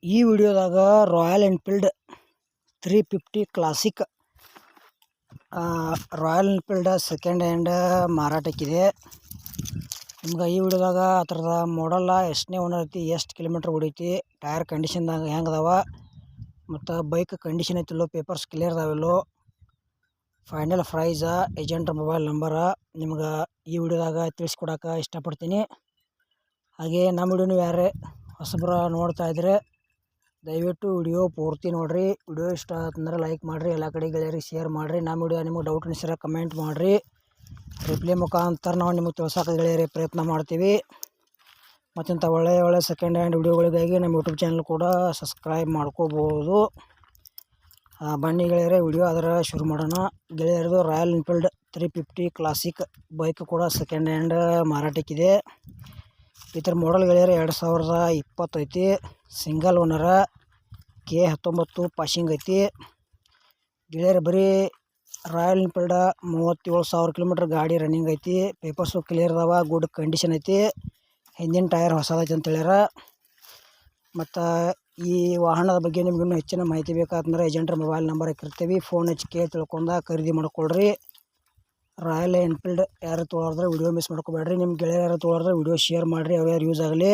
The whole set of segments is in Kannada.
ಈ ವಿಡಿಯೋದಾಗ Royal Enfield 350 classic Royal Enfield second hand ಮಾರಾಟಕ್ಕಿದೆ. ನಿಮ್ಗೆ ಈ ವಿಡಿಯೋದಾಗ ಅದರದ ಮಾಡಲ್ಲ, ಎಷ್ಟನೇ ಓನರ್ ಐತಿ, ಎಷ್ಟು ಕಿಲೋಮೀಟ್ರ್ ಹೊಡೈತಿ, ಟೈರ್ ಕಂಡೀಷನ್ದಾಗ ಹೆಂಗದಾವ, ಮತ್ತು ಬೈಕ್ ಕಂಡೀಷನ್ ಐತಿಲ್ಲೋ, ಪೇಪರ್ಸ್ ಕ್ಲಿಯರ್ ಅದಾವಿಲ್ಲೋ, ಫೈನಲ್ ಪ್ರೈಸ, ಏಜೆಂಟ್ರ ಮೊಬೈಲ್ ನಂಬರ ನಿಮ್ಗೆ ಈ ವಿಡಿಯೋದಾಗ ತಿಳಿಸ್ಕೊಡಕ್ಕೆ ಇಷ್ಟಪಡ್ತೀನಿ. ಹಾಗೆ ನಮ್ಮ ವಿಡಿಯೋನು ಯಾರೇ ಹೊಸಬ್ರು ನೋಡ್ತಾ ಇದ್ರೆ ದಯವಿಟ್ಟು ವಿಡಿಯೋ ಪೂರ್ತಿ ನೋಡಿರಿ. ವಿಡಿಯೋ ಇಷ್ಟ ಆತಂದ್ರೆ ಲೈಕ್ ಮಾಡಿರಿ, ಎಲ್ಲ ಕಡೆ ಗೆಳೆಯರಿಗೆ ಶೇರ್ ಮಾಡಿರಿ. ನಮ್ಮ ವಿಡಿಯೋ ನಿಮಗೆ ಡೌಟ್ ಅನಿಸಿದ್ರೆ ಕಮೆಂಟ್ ಮಾಡಿರಿ. ರಿಪ್ಲೈ ಮುಖಾಂತರ ನಾವು ನಿಮಗೆ ತಿಳ್ಸೋಕೆ ಗೆಳೆಯರಿಗೆ ಪ್ರಯತ್ನ ಮಾಡ್ತೀವಿ. ಮತ್ತಿಂಥ ಒಳ್ಳೆಯ ಸೆಕೆಂಡ್ ಹ್ಯಾಂಡ್ ವಿಡಿಯೋಗಳಿಗಾಗಿ ನಮ್ಮ ಯೂಟ್ಯೂಬ್ ಚಾನಲ್ ಕೂಡ ಸಬ್ಸ್ಕ್ರೈಬ್ ಮಾಡ್ಕೋಬೋದು. ಬನ್ನಿ ಗೆಳೆಯರೆ, ವಿಡಿಯೋ ಅದರ ಶುರು ಮಾಡೋಣ. ಗೆಳೆಯರದು ರಾಯಲ್ ಎನ್ಫೀಲ್ಡ್ 350 ಕ್ಲಾಸಿಕ್ ಬೈಕ್ ಕೂಡ ಸೆಕೆಂಡ್ ಹ್ಯಾಂಡ್ ಮಾರಾಟಕ್ಕಿದೆ. ಇದರ ಮಾಡಲ್ ಗೆಳೆಯರೆ 2020 ಐತಿ. ಸಿಂಗಲ್ ಓನರ, K19 ಪಾಸಿಂಗ್ ಐತಿ ಗೆಳೆಯರೆ. ಬರೀ ರಾಯಲ್ ಎನ್ಫೀಲ್ಡ್ 37,000 ಕಿಲೋಮೀಟ್ರ್ ಗಾಡಿ ರನ್ನಿಂಗ್ ಐತಿ. ಪೇಪರ್ಸು ಕ್ಲಿಯರ್ ಅದಾವ, ಗುಡ್ ಕಂಡೀಷನ್ ಐತಿ. ಹಿಂದಿನ ಟೈರ್ ಹೊಸದೈತಿ ಅಂತ ಹೇಳ್ಯಾರ. ಮತ್ತು ಈ ವಾಹನದ ಬಗ್ಗೆ ನಿಮ್ಗೆ ಇನ್ನೂ ಹೆಚ್ಚಿನ ಮಾಹಿತಿ ಬೇಕಾದ್ರೆ ಏಜೆಂಟ್ರ ಮೊಬೈಲ್ ನಂಬರ್ ಹಾಕಿರ್ತೀವಿ. ಫೋನ್ ಹಚ್ಚಿ ತಿಳ್ಕೊಂಡು ಖರೀದಿ ಮಾಡ್ಕೊಳ್ರಿ. ರಾಯಲ್ ಎನ್ಫೀಲ್ಡ್ ಯಾರು ತೊಗೊಳಿದ್ರೆ ವಿಡಿಯೋ ಮಿಸ್ ಮಾಡ್ಕೋಬೇಡ್ರಿ. ನಿಮ್ಮ ಗೆಳೆಯರು ತೊಗೊಳಿದ್ರೆ ವಿಡಿಯೋ ಶೇರ್ ಮಾಡಿರಿ, ಅವ್ರು ಯಾರು ಯೂಸ್ ಆಗಲಿ.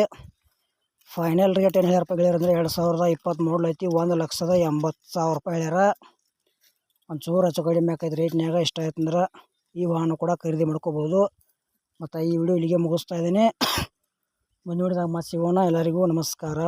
ಫೈನಲ್ ರೇಟ್ ಏನು ಹೇಳ್ಯಾರಪ್ಪ ಗೆಳೆಯರು ಅಂದರೆ 2020 ಮಾಡಲ್ ಐತಿ. 1,80,000 ರೂಪಾಯಿ ಹೇಳ್ಯಾರ. ಒಂಚೂರು ಹೆಚ್ಚು ಕಡಿಮೆ ಆಕೈತೆ ರೇಟ್ನಾಗ. ಇಷ್ಟ ಆಯ್ತು ಅಂದ್ರೆ ಈ ವಾಹನ ಕೂಡ ಖರೀದಿ ಮಾಡ್ಕೋಬೋದು. ಮತ್ತು ಈ ವಿಡಿಯೋ ಇಲ್ಲಿಗೆ ಮುಗಿಸ್ತಾ ಇದ್ದೀನಿ. ಮುಂದಿನ ವಿಡಿಯೋದಾಗ ಮತ್ತೆ ಸಿಗೋಣ. ಎಲ್ಲರಿಗೂ ನಮಸ್ಕಾರ.